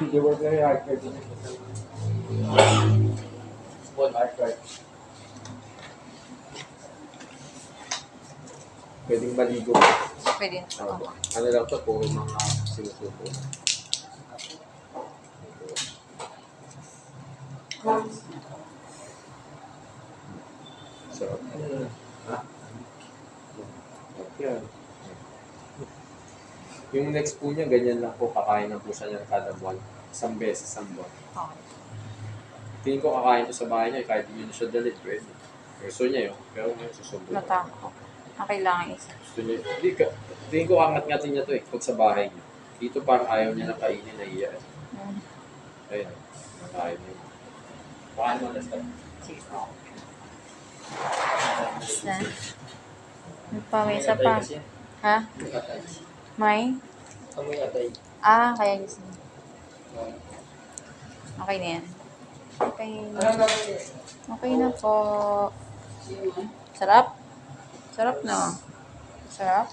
Hindi mo na yung hard card. Small hard card. Pwedeng maligo. Pwede. Ano lang to, puro mga sinusuko. Sarap. Ha? Yan. Yung next po niya, ganyan lang po, kakain na po siya niyan kada buwan. Isang beses, isang buwan. Okay. Tingin ko kakain to sa bahay niya, kahit hindi na siya dalit, pwede. Gusto niya yun, pero ngayon susubo. Natako. Ang kailangan isa. Gusto niya, hindi ka, tingin ko angat-ngatin niya to pag sa bahay niya. Dito parang ayaw niya na kainin, nahiya. Ayun, nakain niya. Paano mo na-start? Sige. Isa. May isa pa. Ha? May? Amoy atay. Kaya gusto mo. Okay na yan. Okay na po. Sarap? Sarap na. Sarap?